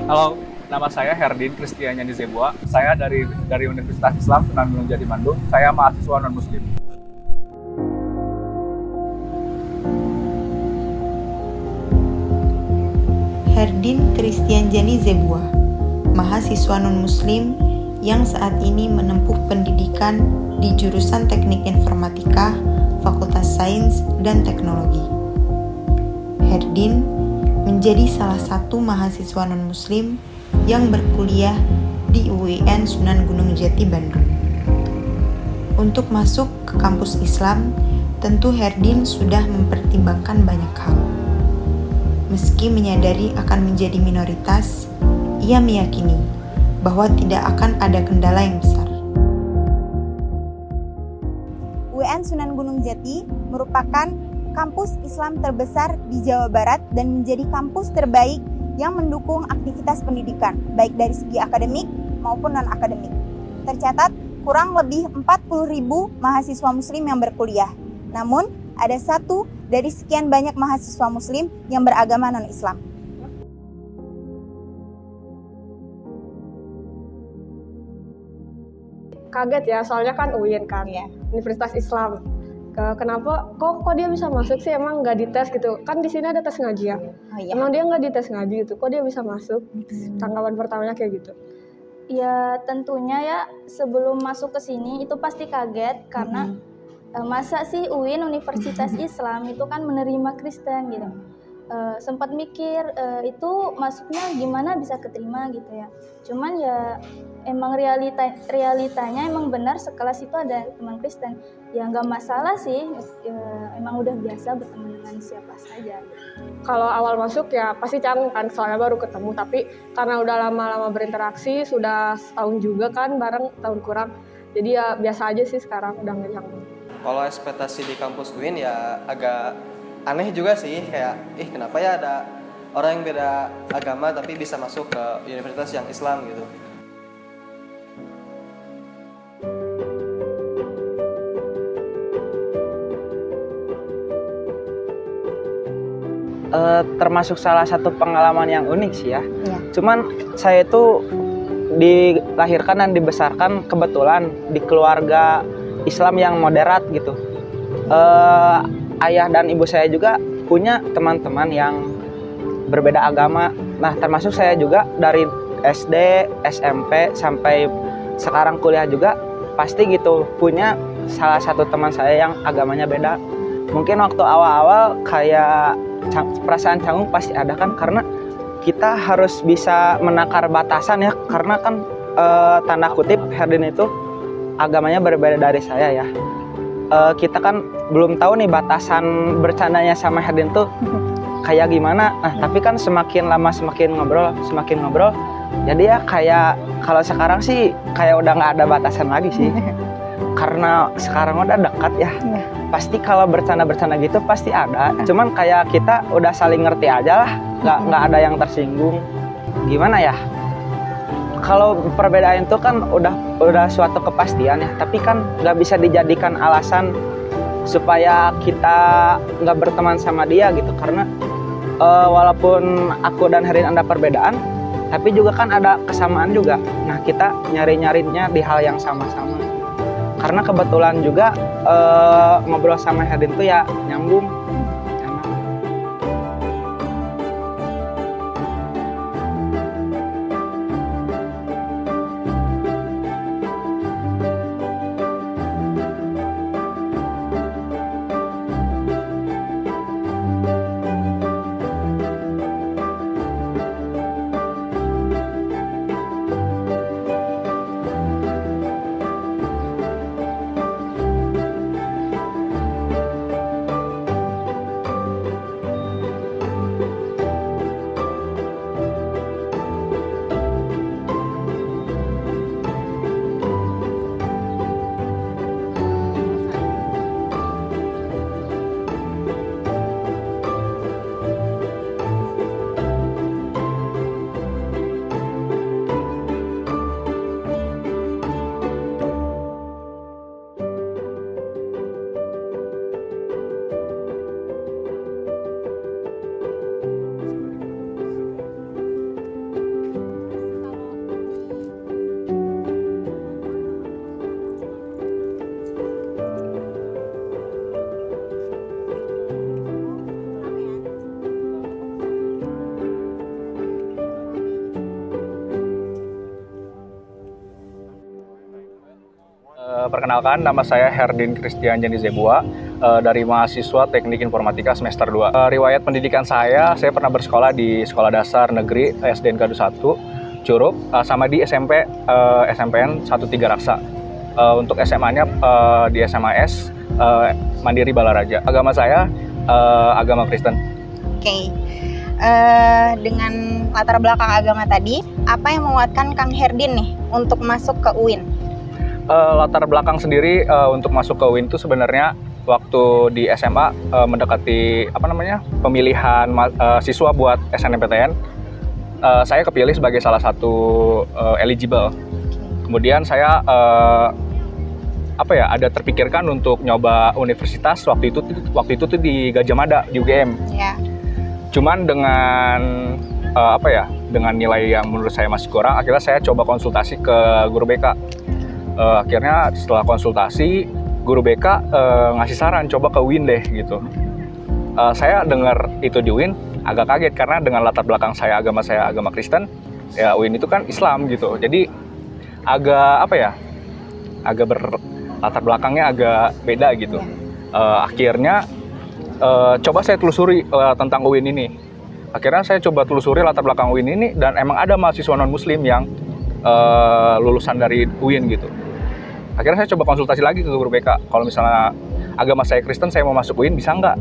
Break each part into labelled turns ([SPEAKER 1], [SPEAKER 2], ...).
[SPEAKER 1] Halo, nama saya Herdin Kristian Zebua. Saya dari Universitas Islam Sunan Gunung Jati Bandung. Saya mahasiswa non-muslim.
[SPEAKER 2] Herdin Kristian Zebua, mahasiswa non-muslim yang saat ini menempuh pendidikan di jurusan Teknik Informatika, Fakultas Sains dan Teknologi. Herdin menjadi salah satu mahasiswa non-muslim yang berkuliah di UIN Sunan Gunung Jati Bandung. Untuk masuk ke kampus Islam, tentu Herdin sudah mempertimbangkan banyak hal. Meski menyadari akan menjadi minoritas, ia meyakini bahwa tidak akan ada kendala yang besar.
[SPEAKER 3] UIN Sunan Gunung Jati merupakan kampus Islam terbesar di Jawa Barat dan menjadi kampus terbaik yang mendukung aktivitas pendidikan, baik dari segi akademik maupun non-akademik. Tercatat kurang lebih 40.000 mahasiswa muslim yang berkuliah. Namun, ada satu dari sekian banyak mahasiswa muslim yang beragama non-Islam.
[SPEAKER 4] Kaget ya, soalnya kan UIN kan, Universitas Islam. Kenapa kok dia bisa masuk sih, emang nggak dites gitu kan? Di sini ada tes ngaji ya. Emang dia nggak dites ngaji gitu, kok dia bisa masuk? Tanggapan pertamanya kayak gitu.
[SPEAKER 5] Ya tentunya ya, sebelum masuk ke sini itu pasti kaget karena masa sih UIN Universitas Islam itu kan menerima Kristen gitu. Sempat mikir itu masuknya gimana bisa keterima gitu ya. Cuman ya emang realitanya emang benar sekelas itu ada teman Kristen. Ya nggak masalah sih, emang udah biasa berteman dengan siapa saja.
[SPEAKER 4] Kalau awal masuk ya pasti canggung kan, soalnya baru ketemu. Tapi karena udah lama-lama berinteraksi, sudah setahun juga kan bareng, tahun kurang. Jadi ya biasa aja sih sekarang, udah nggak canggung.
[SPEAKER 6] Kalau ekspektasi di kampus UIN ya agak aneh juga sih, kayak kenapa ya ada orang yang beda agama tapi bisa masuk ke universitas yang Islam gitu.
[SPEAKER 7] Termasuk salah satu pengalaman yang unik sih ya. Cuman saya itu dilahirkan dan dibesarkan kebetulan di keluarga Islam yang moderat gitu. Ayah dan ibu saya juga punya teman-teman yang berbeda agama. Nah, termasuk saya juga dari SD, SMP sampai sekarang kuliah juga pasti gitu punya salah satu teman saya yang agamanya beda. Mungkin waktu awal-awal kayak perasaan canggung pasti ada kan, karena kita harus bisa menakar batasan ya, karena kan tanda kutip Herdin itu agamanya berbeda dari saya ya. Kita kan belum tahu nih batasan bercandanya sama Herdin tuh kayak gimana. Nah, tapi kan semakin lama semakin ngobrol, jadi ya kayak kalau sekarang sih kayak udah nggak ada batasan lagi sih. Karena sekarang udah dekat ya. Pasti kalau bercanda-bercanda gitu pasti ada. Cuman kayak kita udah saling ngerti aja lah, nggak ada yang tersinggung. Gimana ya? Kalau perbedaan itu kan udah suatu kepastian ya, tapi kan nggak bisa dijadikan alasan supaya kita nggak berteman sama dia gitu. Karena walaupun aku dan Herin ada perbedaan, tapi juga kan ada kesamaan juga. Nah, kita nyari-nyarinya di hal yang sama-sama. Karena kebetulan juga ngobrol sama Herdin tuh ya nyambung.
[SPEAKER 1] Perkenalkan, nama saya Herdin Christian Jani Zebua dari mahasiswa Teknik Informatika semester 2. Riwayat pendidikan saya pernah bersekolah di Sekolah Dasar Negeri SDN Gadu 1, Curup, sama di SMP SMPN 13 Raksa. Untuk SMA-nya di SMAS Mandiri Balaraja. Agama saya agama Kristen.
[SPEAKER 3] Oke. Dengan latar belakang agama tadi, apa yang menguatkan Kang Herdin nih untuk masuk ke UIN?
[SPEAKER 1] Latar belakang sendiri untuk masuk ke UIN itu sebenarnya waktu di SMA mendekati pemilihan siswa buat SNMPTN, saya kepilih sebagai salah satu eligible. Kemudian saya ada terpikirkan untuk nyoba universitas waktu itu tuh di Gajah Mada di UGM.
[SPEAKER 3] Ya.
[SPEAKER 1] Cuman dengan dengan nilai yang menurut saya masih kurang, akhirnya saya coba konsultasi ke guru BK. Akhirnya setelah konsultasi, guru BK ngasih saran coba ke UIN deh gitu. Saya dengar itu di UIN agak kaget karena dengan latar belakang saya agama Kristen, ya UIN itu kan Islam gitu. Jadi agak latar belakangnya agak beda gitu. Akhirnya coba saya telusuri tentang UIN ini. Akhirnya saya coba telusuri latar belakang UIN ini dan emang ada mahasiswa non-muslim yang lulusan dari UIN gitu. Akhirnya saya coba konsultasi lagi ke guru BK. Kalau misalnya agama saya Kristen, saya mau masuk UIN bisa nggak?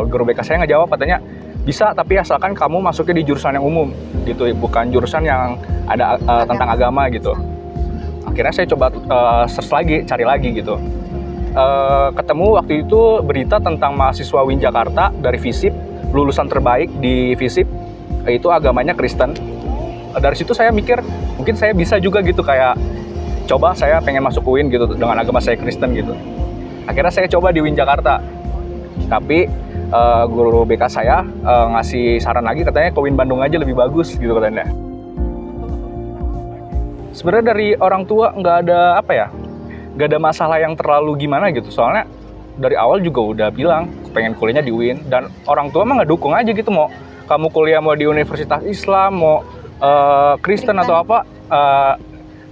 [SPEAKER 1] Guru BK saya ngejawab katanya bisa, tapi asalkan kamu masuknya di jurusan yang umum gitu, bukan jurusan yang ada tentang agama gitu. Akhirnya saya coba search lagi, cari lagi gitu. Ketemu waktu itu berita tentang mahasiswa UIN Jakarta dari FISIP, lulusan terbaik di FISIP itu agamanya Kristen. Dari situ saya mikir mungkin saya bisa juga gitu, kayak coba saya pengen masuk UIN gitu dengan agama saya Kristen gitu. Akhirnya saya coba di UIN Jakarta, tapi guru BK saya ngasih saran lagi, katanya ke UIN Bandung aja lebih bagus gitu katanya. Sebenarnya dari orang tua nggak ada masalah yang terlalu gimana gitu, soalnya dari awal juga udah bilang pengen kuliahnya di UIN, dan orang tua mah ngedukung aja gitu, mau kamu kuliah mau di Universitas Islam, mau Kristen atau apa,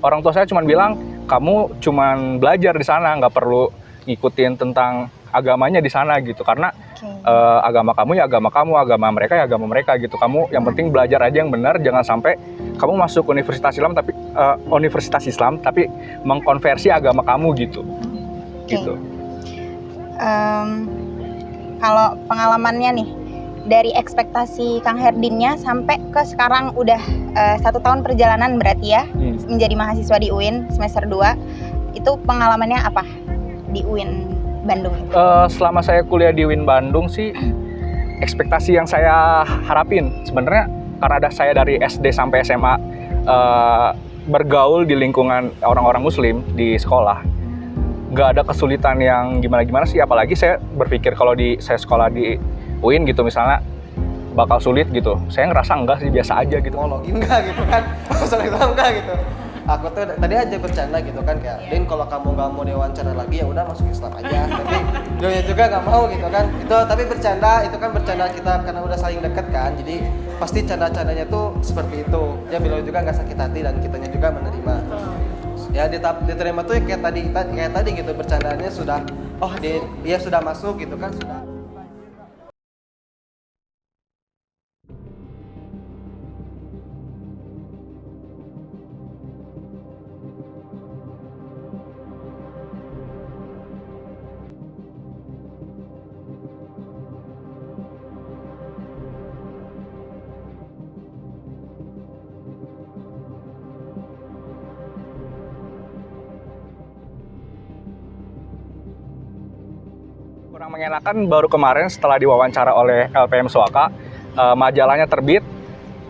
[SPEAKER 1] orang tua saya cuma bilang kamu cuman belajar di sana, nggak perlu ngikutin tentang agamanya di sana gitu, karena agama kamu ya agama kamu, agama mereka ya agama mereka gitu. Kamu yang penting belajar aja yang benar, jangan sampai kamu masuk Universitas Islam tapi mengkonversi agama kamu gitu. Gitu.
[SPEAKER 3] Kalau pengalamannya nih dari ekspektasi Kang Herdinnya sampai ke sekarang udah 1 tahun perjalanan berarti ya, menjadi mahasiswa di UIN semester 2, itu pengalamannya apa di UIN Bandung?
[SPEAKER 1] Selama saya kuliah di UIN Bandung sih, ekspektasi yang saya harapin sebenarnya, karena ada saya dari SD sampai SMA bergaul di lingkungan orang-orang muslim di sekolah, nggak ada kesulitan yang gimana-gimana sih. Apalagi saya berpikir kalau saya sekolah di UIN gitu misalnya bakal sulit gitu. Saya ngerasa enggak sih, biasa aja gitu.
[SPEAKER 6] Mau login enggak gitu kan? Masuk Islam enggak gitu. Aku tuh tadi aja bercanda gitu kan, kayak Din kalau kamu nggak mau diwawancara lagi ya udah masuk Islam aja. Tapi dia juga nggak mau gitu kan. Itu tapi bercanda, itu kan bercanda kita karena udah saling deket kan. Jadi pasti canda-candanya tuh seperti itu. Ya beliau juga nggak sakit hati dan kitanya juga menerima. Ya diterima tuh kayak tadi gitu, bercandaannya sudah dia sudah masuk gitu kan, sudah.
[SPEAKER 1] Kurang mengenakan baru kemarin setelah diwawancara oleh LPM Suaka, majalahnya terbit,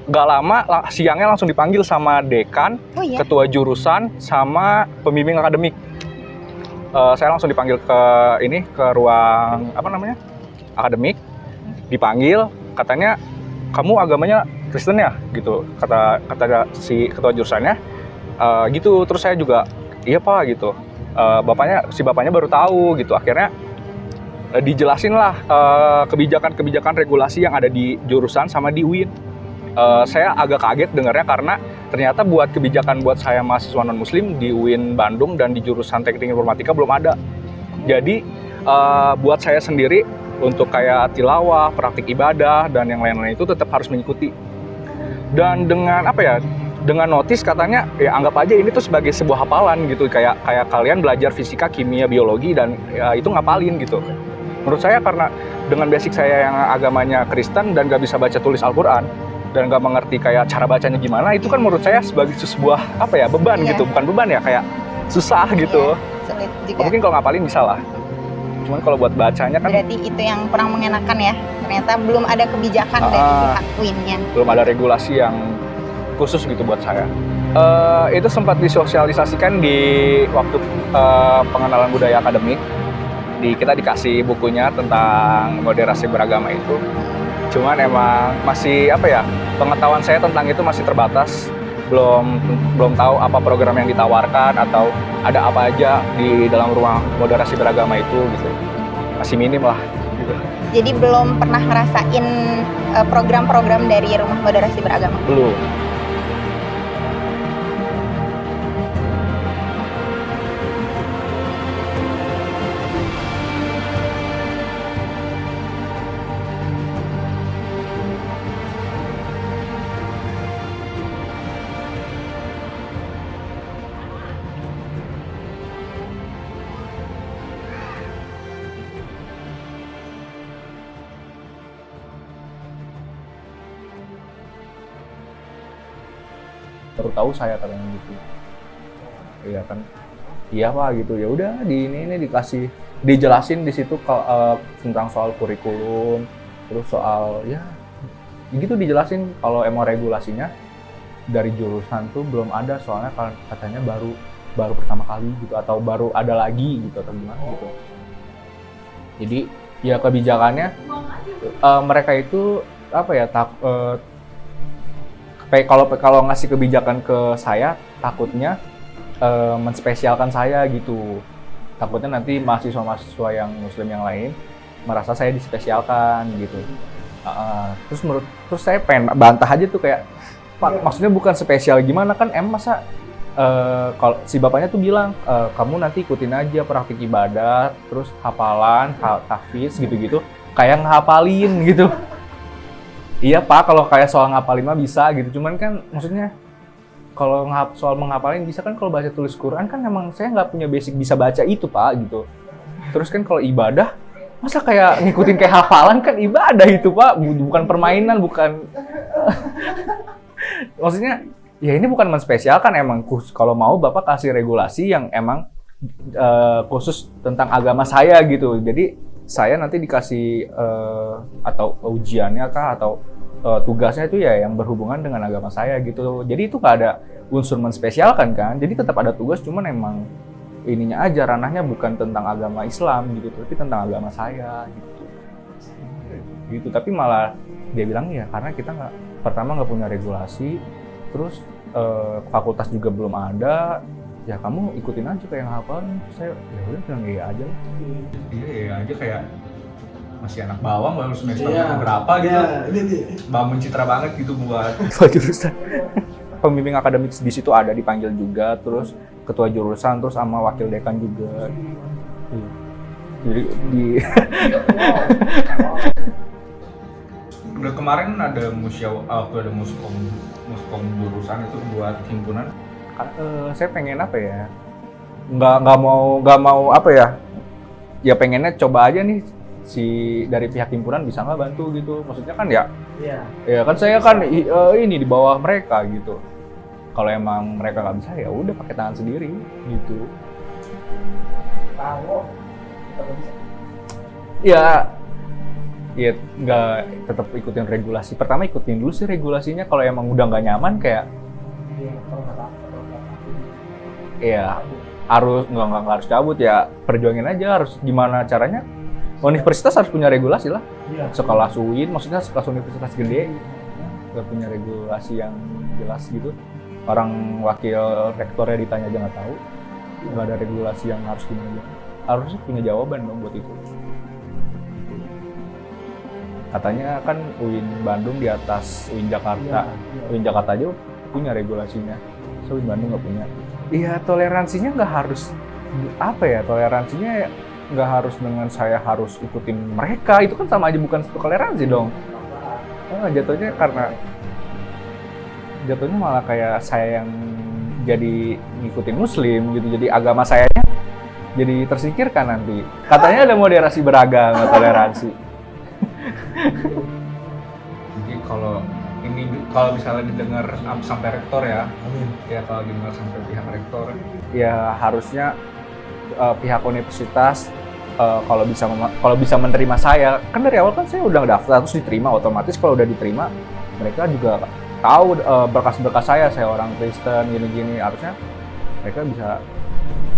[SPEAKER 1] gak lama siangnya langsung dipanggil sama dekan, ketua jurusan, sama pembimbing akademik. Saya langsung dipanggil ke ruang akademik, dipanggil, katanya kamu agamanya Kristen ya gitu, kata si ketua jurusannya gitu. Terus saya juga iya pak gitu, bapaknya baru tahu gitu. Akhirnya dijelasin lah kebijakan regulasi yang ada di jurusan sama di UIN. Saya agak kaget dengarnya karena ternyata buat kebijakan buat saya mahasiswa non muslim di UIN Bandung dan di jurusan Teknik Informatika belum ada. Jadi buat saya sendiri untuk kayak tilawah, praktik ibadah dan yang lain-lain itu tetap harus mengikuti. Dan dengan apa ya? Dengan notis katanya ya anggap aja ini tuh sebagai sebuah hafalan gitu, kayak kalian belajar fisika, kimia, biologi dan ya, itu ngapalin gitu. Menurut saya karena dengan basic saya yang agamanya Kristen dan gak bisa baca tulis Al-Quran dan gak mengerti kayak cara bacanya gimana, itu kan menurut saya sebagai sebuah apa ya, beban gitu, bukan beban ya, kayak susah gitu.
[SPEAKER 3] Sulit juga.
[SPEAKER 1] Mungkin kalau ngapalin bisa lah, cuman kalau buat bacanya kan
[SPEAKER 3] Berarti itu yang kurang mengenakan ya. Ternyata belum ada kebijakan dari pihak UIN-nya.
[SPEAKER 1] belum ada regulasi yang khusus gitu buat saya. Itu sempat disosialisasikan di waktu pengenalan budaya akademik. Kita dikasih bukunya tentang moderasi beragama itu. Cuman emang masih apa ya, pengetahuan saya tentang itu masih terbatas. Belum tahu apa program yang ditawarkan atau ada apa aja di dalam rumah moderasi beragama itu gitu. Masih minim lah gitu.
[SPEAKER 3] Jadi belum pernah ngerasain program-program dari rumah moderasi beragama.
[SPEAKER 1] Belum. Baru tahu saya katanya gitu. Iya kan, iya pak gitu, ya udah di ini dijelasin di situ tentang soal kurikulum, terus soal ya gitu dijelasin kalau emang regulasinya dari jurusan tuh belum ada, soalnya katanya baru pertama kali gitu atau baru ada lagi gitu atau gimana gitu. Jadi ya kebijakannya mereka itu apa ya kalau ngasih kebijakan ke saya takutnya menspesialkan saya gitu. Takutnya nanti mahasiswa-mahasiswa yang muslim yang lain merasa saya dispesialkan gitu. Terus saya pengen bantah aja tuh kayak, Pak, maksudnya bukan spesial gimana kan masa kalau si bapaknya tuh bilang kamu nanti ikutin aja praktik ibadah, terus hafalan, tahfiz gitu-gitu, kayak ngehafalin gitu. Iya pak, kalau kayak soal ngapalin mah bisa gitu, cuman kan maksudnya kalau soal menghafalin bisa kan, kalau baca tulis Quran kan emang saya nggak punya basic bisa baca itu pak gitu. Terus kan kalau ibadah, masa kayak ngikutin kayak hafalan kan ibadah itu pak, bukan permainan, bukan maksudnya ya ini bukan menspesialkan, emang kalau mau bapak kasih regulasi yang emang khusus tentang agama saya gitu. Jadi saya nanti dikasih atau ujiannya kah atau tugasnya itu ya yang berhubungan dengan agama saya gitu. Jadi itu nggak ada unsur menspesialkan kan. Jadi tetap ada tugas, cuman emang ininya aja ranahnya bukan tentang agama Islam gitu, tapi tentang agama saya gitu. Gitu. Tapi malah dia bilang ya karena kita nggak punya regulasi, terus fakultas juga belum ada. Ya kamu ikutin aja kayak hafal. Saya ya udah bilang iya aja lah. Iya aja kayak masih anak bawang baru semester berapa gitu. Bangun citra banget gitu buat jurusan. Pembimbing akademik di situ ada dipanggil juga, terus ketua jurusan, terus sama wakil dekan juga. Jadi udah kemarin ada muskom jurusan itu buat himpunan. Saya pengen apa ya, nggak mau apa ya pengennya coba aja nih si dari pihak himpunan bisa nggak bantu gitu, maksudnya kan ya kan saya kan ini di bawah mereka gitu. Kalau emang mereka nggak bisa ya udah pakai tangan sendiri gitu. Ya nggak, tetap ikutin regulasi. Pertama ikutin dulu sih regulasinya, kalau emang udah nggak nyaman kayak ya harus nggak harus cabut ya, perjuangin aja, harus gimana caranya. Universitas harus punya regulasi lah. Sekolah UIN, maksudnya sekolah universitas gede nggak punya regulasi yang jelas gitu. Orang wakil rektornya ditanya aja nggak tahu, nggak ada regulasi yang harus gimana. Harusnya punya jawaban dong buat itu. Katanya kan UIN Bandung di atas UIN Jakarta. UIN Jakarta aja punya regulasinya. So di Bandung nggak punya. Iya, toleransinya nggak harus apa ya? Toleransinya nggak harus dengan saya harus ikutin mereka. Itu kan sama aja bukan satu toleransi dong. Jatuhnya malah kayak saya yang jadi ngikutin Muslim gitu. Jadi agama sayanya jadi tersingkirkan nanti. Katanya ada moderasi beragama, toleransi. Jadi kalau misalnya didengar sampai rektor ya, ya kalau didengar sampai pihak rektor, ya harusnya pihak universitas kalau bisa menerima saya, kan dari awal kan saya udah daftar terus diterima, otomatis kalau udah diterima mereka juga tahu berkas-berkas saya orang Kristen gini-gini, harusnya mereka bisa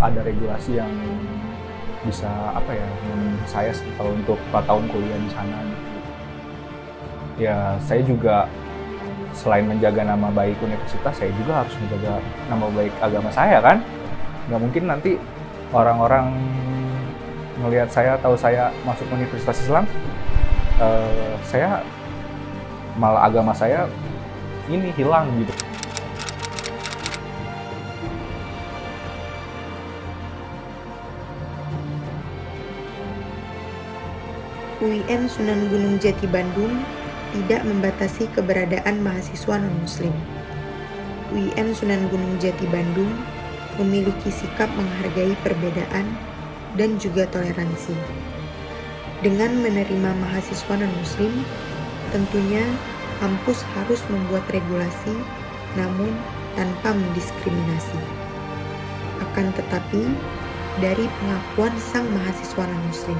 [SPEAKER 1] ada regulasi yang bisa memenuhi saya untuk 4 tahun kuliah di sana. Ya saya juga selain menjaga nama baik universitas, saya juga harus menjaga nama baik agama saya kan. Nggak mungkin nanti orang-orang melihat saya, tahu saya masuk Universitas Islam, saya malah agama saya ini hilang gitu.
[SPEAKER 2] UIN Sunan Gunung Jati Bandung tidak membatasi keberadaan mahasiswa non-muslim. UIN Sunan Gunung Jati Bandung memiliki sikap menghargai perbedaan dan juga toleransi. Dengan menerima mahasiswa non-muslim, tentunya kampus harus membuat regulasi namun tanpa mendiskriminasi. Akan tetapi, dari pengakuan sang mahasiswa non-muslim,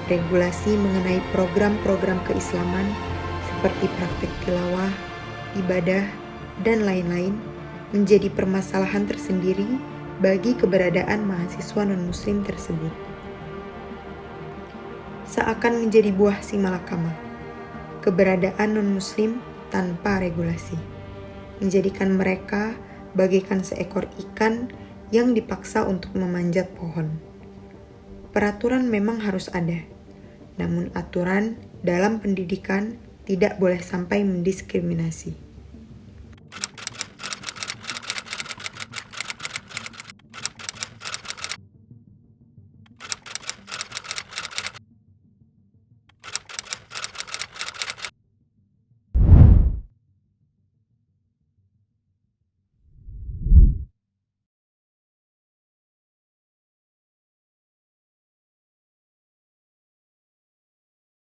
[SPEAKER 2] regulasi mengenai program-program keislaman seperti praktik tilawah, ibadah, dan lain-lain menjadi permasalahan tersendiri bagi keberadaan mahasiswa non-muslim tersebut. Seakan menjadi buah si malakama, keberadaan non-muslim tanpa regulasi, menjadikan mereka bagaikan seekor ikan yang dipaksa untuk memanjat pohon. Peraturan memang harus ada, namun aturan dalam pendidikan tidak boleh sampai mendiskriminasi.